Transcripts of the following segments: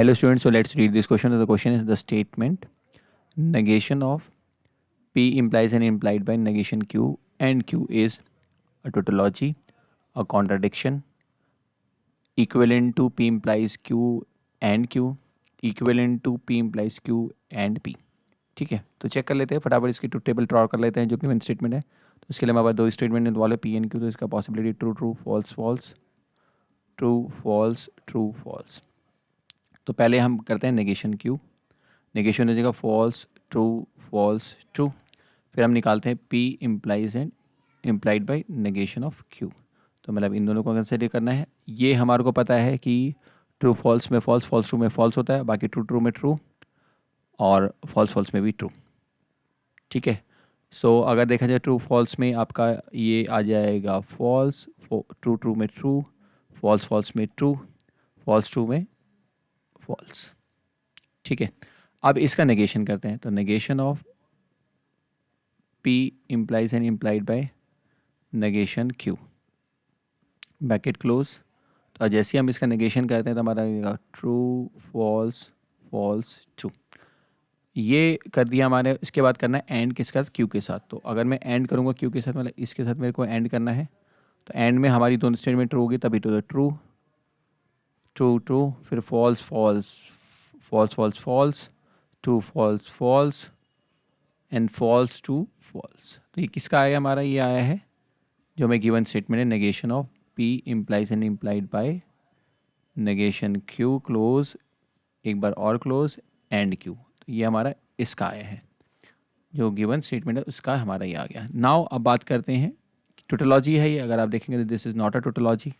Hello students, so let's read this question. The question is the statement negation of P implies and implied by negation Q and Q is a tautology, a contradiction, equivalent to P implies Q and Q, equivalent to P implies Q and P. ठीक है, तो check कर लेते हैं फटाफट, इसकी truth table draw कर लेते हैं जो कि गिवन स्टेटमेंट है। तो इसके लिए हमारे पास दो स्टेटमेंट इन्वॉल्व है पी एंड क्यू, तो इसका possibility true true false false, true false true false. तो पहले हम करते हैं नेगेशन क्यू, नेगेशन हो जाएगा फॉल्स ट्रू फॉल्स ट्रू। फिर हम निकालते हैं P implies and implied by negation of Q. तो मतलब इन दोनों को कंसिडर करना है। ये हमारे को पता है कि ट्रू फॉल्स में फॉल्स, फॉल्स ट्रू में फॉल्स होता है, बाकी ट्रू ट्रू में ट्रू और फॉल्स फॉल्स में भी ट्रू। ठीक है, सो अगर देखा जाए ट्रू फॉल्स में आपका ये आ जाएगा फॉल्स, ट्रू ट्रू में ट्रू, फॉल्स फॉल्स में ट्रू, फॉल्स ट्रू में फॉल्स। ठीक है, अब इसका नेगेशन करते हैं। तो negation of P implies and implied by negation Q, bracket close. तो जैसे ही हम इसका नेगेशन करते हैं तो हमारा आएगा ट्रू फॉल्स फॉल्स ट्रू। ये कर दिया हमारे। इसके बाद करना है एंड किसके साथ, क्यू के साथ। तो अगर मैं एंड करूँगा क्यू के साथ, मतलब इसके साथ मेरे को एंड करना है, तो एंड में हमारी दोनों स्टेटमेंट ट्रू होगी तभी तो ट्रू ट्रू ट्रू, फिर false false false false false, true false false and false to false. तो ये किसका आया हमारा, ये आया है जो मैं गिवन स्टेटमेंट है negation of P implies and implied by negation Q close, एक बार और क्लोज एंड क्यू। तो ये हमारा इसका आया है, जो गिवन स्टेटमेंट है उसका हमारा ये आ गया। नाउ अब बात करते हैं टोटोलॉजी है ये। अगर आप देखेंगे तो this is not a tautology,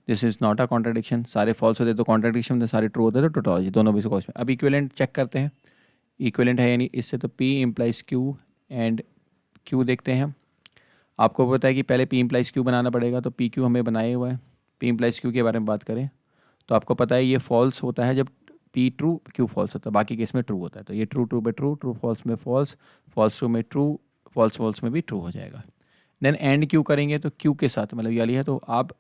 this is not a contradiction. सारे फॉल्स होते तो कॉन्ट्रडिक्शन होते, सारे ट्रू होते तो टोटोलॉजी, दोनों भी इसको इसमें। अब इक्विवेलेंट चेक करते हैं, इक्विवेलेंट है यानी इससे, तो P implies Q and Q देखते हैं हम। आपको पता है कि पहले P इम्प्लाइज Q बनाना पड़ेगा, तो PQ हमें बनाए हुआ है। P इम्प्लाइज Q के बारे में बात करें तो आपको पता है ये फॉल्स होता है जब P ट्रू Q फॉल्स होता है, बाकी केस में ट्रू होता है। तो ये ट्रू ट्रू में ट्रू, ट्रू फॉल्स में फॉल्स, फॉल्स ट्रू में ट्रू, फॉल्स फॉल्स में भी ट्रू हो जाएगा। देन एंड Q करेंगे तो Q के साथ, मतलब ये वाली है, तो आप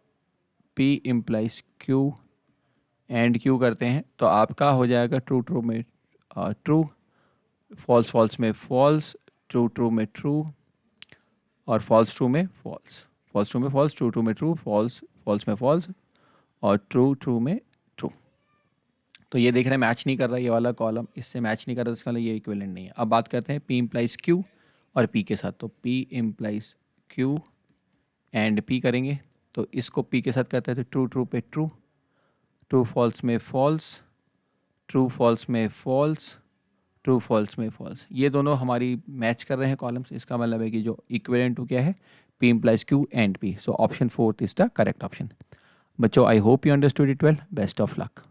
P implies Q and Q करते हैं तो आपका हो जाएगा ट्रू ट्रू में ट्रू, फॉल्स फॉल्स में फॉल्स, ट्रू ट्रू में ट्रू और फॉल्स ट्रू में फॉल्स, फॉल्स ट्रू में फॉल्स, ट्रू ट्रू में ट्रू, फॉल्स फॉल्स में फॉल्स और ट्रू ट्रू में ट्रू। तो ये देख रहे हैं मैच नहीं कर रहा, ये वाला कॉलम इससे मैच नहीं कर रहा, इसका ये इक्विवेलेंट नहीं है। अब बात करते हैं P इम्प्लाइज Q और P के साथ। तो P implies Q and P करेंगे तो इसको P के साथ करते हैं तो ट्रू ट्रू पे ट्रू, ट्रू फॉल्स में फॉल्स, ट्रू फॉल्स में फॉल्स, ट्रू फॉल्स में फॉल्स। ये दोनों हमारी मैच कर रहे हैं कॉलम्स। इसका मतलब है कि जो इक्विवेलेंट टू क्या है, P implies Q and P। So option 4 is the correct option. बच्चों, I hope you understood it well. Best of luck.